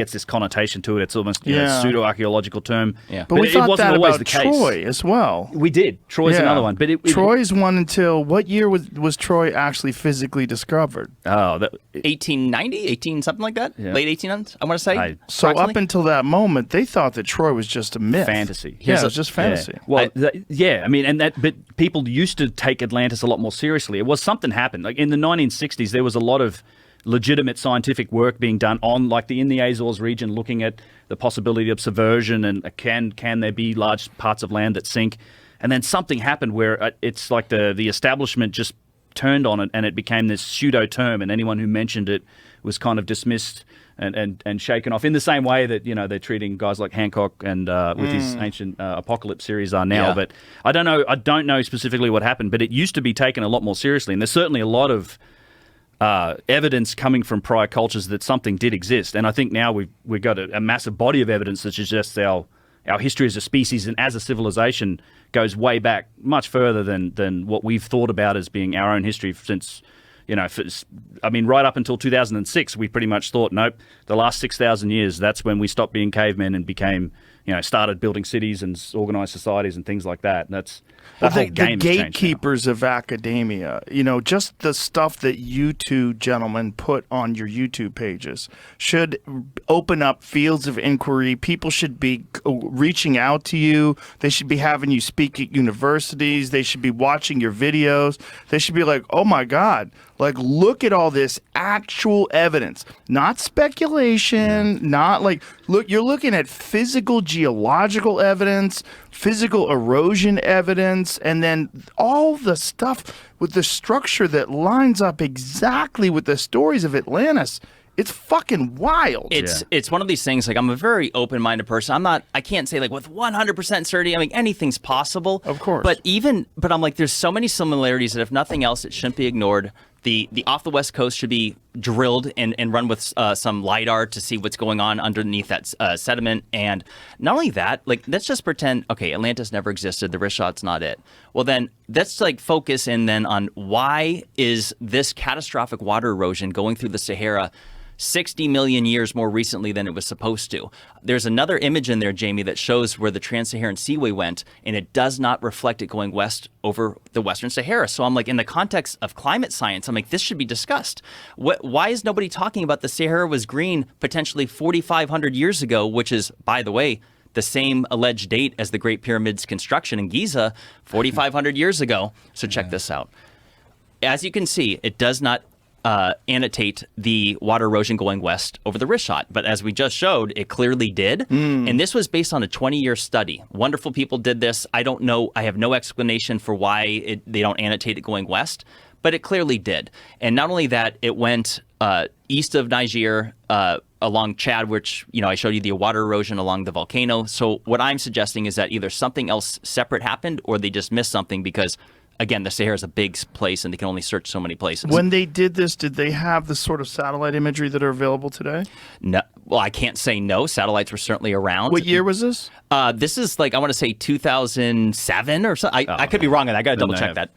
gets this connotation to it. It's almost a pseudo-archaeological term. Yeah. But we it thought wasn't that always about the case. Troy as well. We did. Troy's another one. But Troy's one until what year was Troy actually physically discovered? 1890, something like that? Yeah. Late 1800s, I want to say. So up approximately? until that moment, they thought that Troy was just a myth. Fantasy. Yeah, it was just fantasy. Yeah. Well, I mean, but people used to take Atlantis a lot more seriously. It was something happened. Like in the 1960s, there was a lot of legitimate scientific work being done on, in the Azores region, looking at the possibility of subversion and can there be large parts of land that sink. And then something happened where it's like the establishment just turned on it and it became this pseudo term, and anyone who mentioned it was kind of dismissed and shaken off in the same way that they're treating guys like Hancock and with his ancient apocalypse series are now. Yeah. But I don't know specifically what happened, but it used to be taken a lot more seriously, and there's certainly a lot of evidence coming from prior cultures that something did exist. And I think now we've got a massive body of evidence that suggests our history as a species and as a civilization goes way back, much further than what we've thought about as being our own history since, right up until 2006, we pretty much thought, nope, the last 6,000 years, that's when we stopped being cavemen and became, started building cities and organized societies and things like that. And that's whole game the has changed gatekeepers of academia, just the stuff that you two gentlemen put on your YouTube pages should open up fields of inquiry. People should be reaching out to you. They should be having you speak at universities. They should be watching your videos. They should be like, oh my God, look at all this actual evidence, not speculation, not look, you're looking at physical geological evidence, physical erosion evidence, and then all the stuff with the structure that lines up exactly with the stories of Atlantis. It's fucking wild. It's one of these things, I'm a very open-minded person. I can't say with 100% certainty, anything's possible. Of course. But I'm there's so many similarities that if nothing else, it shouldn't be ignored. The off the West Coast should be drilled and run with some LiDAR to see what's going on underneath that sediment. And not only that, let's just pretend, okay, Atlantis never existed. The wrist shot's not it. Well, then let's focus in then on why is this catastrophic water erosion going through the Sahara 60 million years more recently than it was supposed to. There's another image in there, Jamie, that shows where the Trans-Saharan Seaway went, and it does not reflect it going west over the Western Sahara. So I'm in the context of climate science, this should be discussed. Why is nobody talking about the Sahara was green potentially 4,500 years ago, which is, by the way, the same alleged date as the Great Pyramid's construction in Giza 4,500 years ago. So check this out. As you can see, it does not annotate the water erosion going west over the wrist shot. But as we just showed, it clearly did. And this was based on a 20-year study. Wonderful people did this. I don't know. I have no explanation for why they don't annotate it going west, but it clearly did. And not only that, it went east of Niger, along Chad, which, I showed you the water erosion along the volcano. So what I'm suggesting is that either something else separate happened or they just missed something because, again, the Sahara is a big place and they can only search so many places. When they did this, did they have the sort of satellite imagery that are available today? No. Well, I can't say no. Satellites were certainly around. What year was this? This is I want to say 2007 or something. I could be wrong on that. I got to double check that.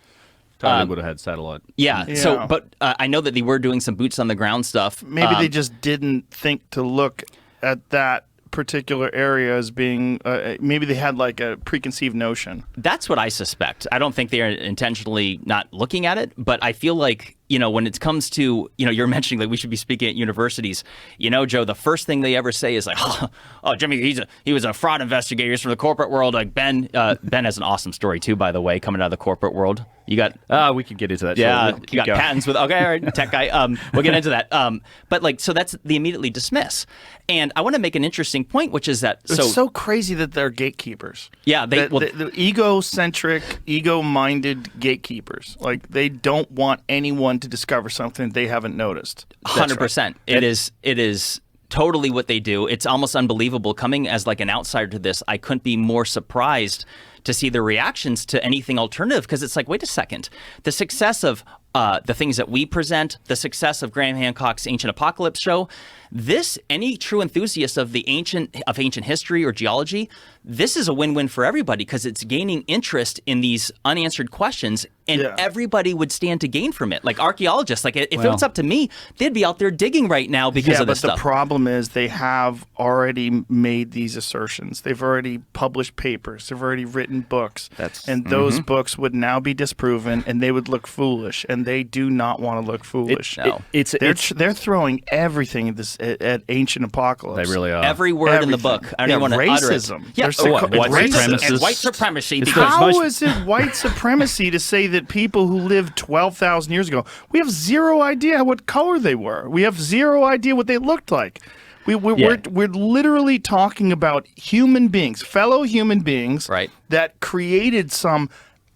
Totally would have had satellite. Yeah. So, but I know that they were doing some boots on the ground stuff. Maybe they just didn't think to look at that particular area as being maybe they had a preconceived notion. That's what I suspect. I don't think they are intentionally not looking at it, but I feel when it comes to, you're mentioning we should be speaking at universities, Joe, the first thing they ever say is oh, Jimmy, he was a fraud investigator. He's from the corporate world. Ben has an awesome story too, by the way, coming out of the corporate world. You got we could get into that. Yeah, so you got going. Patents with all right, tech guy. We'll get into that. But so that's the immediately dismiss. And I want to make an interesting point, which is that it's so crazy that they're gatekeepers. Yeah, the egocentric, ego-minded gatekeepers. They don't want anyone to discover something they haven't noticed. 100%. It is totally what they do. It's almost unbelievable. Coming as an outsider to this, I couldn't be more surprised to see the reactions to anything alternative, because it's wait a second. The success of the things that we present, the success of Graham Hancock's Ancient Apocalypse show, any true enthusiast of ancient history or geology, this is a win-win for everybody because it's gaining interest in these unanswered questions, and everybody would stand to gain from it. Like archaeologists, like if it was up to me, they'd be out there digging right now because of this stuff. But the problem is they have already made these assertions. They've already published papers. They've already written books. And those books would now be disproven, and they would look foolish, and they do not want to look foolish. They're throwing everything at ancient apocalypse. They really are. Every word in the book. I don't even want to utter it. Racism. Yeah, white supremacists. And white supremacy. How is it white supremacy to say that people who lived 12,000 years ago, we have zero idea what color they were. We have zero idea what they looked like. We're literally talking about human beings, fellow human beings, that created some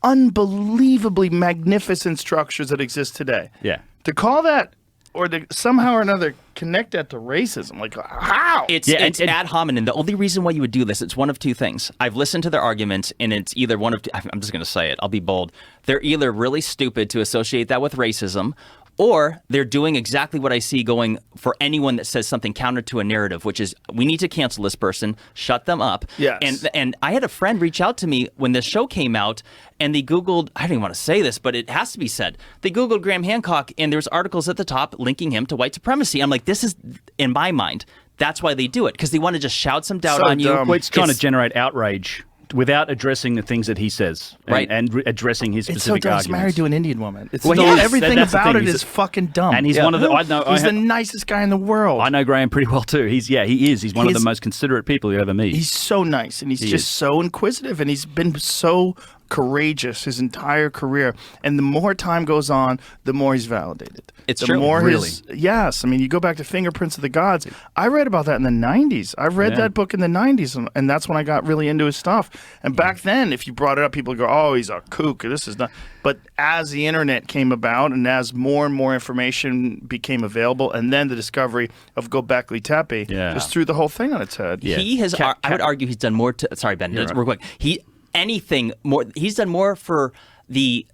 unbelievably magnificent structures that exist today. Yeah. To call that, or to somehow or another connect that to racism, like how? It's ad hominem. The only reason why you would do this, it's one of two things. I've listened to their arguments, and it's either one of two. I'm just going to say it. I'll be bold. They're either really stupid to associate that with racism, or they're doing exactly what I see going for anyone that says something counter to a narrative, which is we need to cancel this person, shut them up. Yes. And I had a friend reach out to me when this show came out, and they Googled, I don't even want to say this, but it has to be said. They Googled Graham Hancock, and there's articles at the top linking him to white supremacy. I'm like, this is, in my mind, that's why they do it, because they want to just shout some doubt on you. Well, it's trying to generate outrage without addressing the things that he says, and addressing his specific arguments. He's married to an Indian woman. It's everything about it is fucking dumb. And he's one of the. He's the nicest guy in the world. I know Graham pretty well too. He is. He's one of the most considerate people you ever meet. He's so nice, and he's just so inquisitive, and he's been so courageous his entire career. And the more time goes on, the more he's validated. It's the true. More really? Yes. I mean, you go back to Fingerprints of the Gods. I read about that in the 90s. I read that book in the 90s, and that's when I got really into his stuff. And back then, if you brought it up, people would go, oh, he's a kook. This is not. But as the internet came about, and as more and more information became available, and then the discovery of Göbekli Tepe just threw the whole thing on its head. Yeah. He has. I would argue he's done more to. Sorry, Ben. Real quick. He's done more for the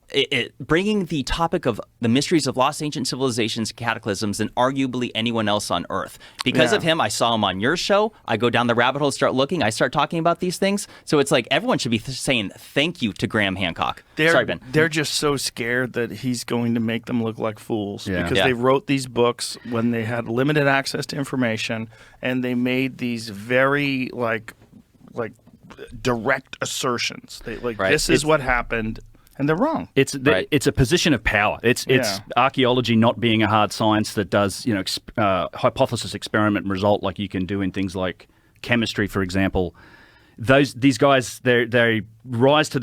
bringing the topic of the mysteries of lost ancient civilizations, cataclysms, than arguably anyone else on Earth. Because of him, I saw him on your show. I go down the rabbit hole, start looking. I start talking about these things. So it's like everyone should be saying thank you to Graham Hancock. Sorry, Ben. They're just so scared that he's going to make them look like fools because they wrote these books when they had limited access to information, and they made these very like direct assertions. This is what happened. And they're wrong. It's a position of power. It's archaeology not being a hard science that does hypothesis, experiment, and result like you can do in things like chemistry, for example. These guys they rise to their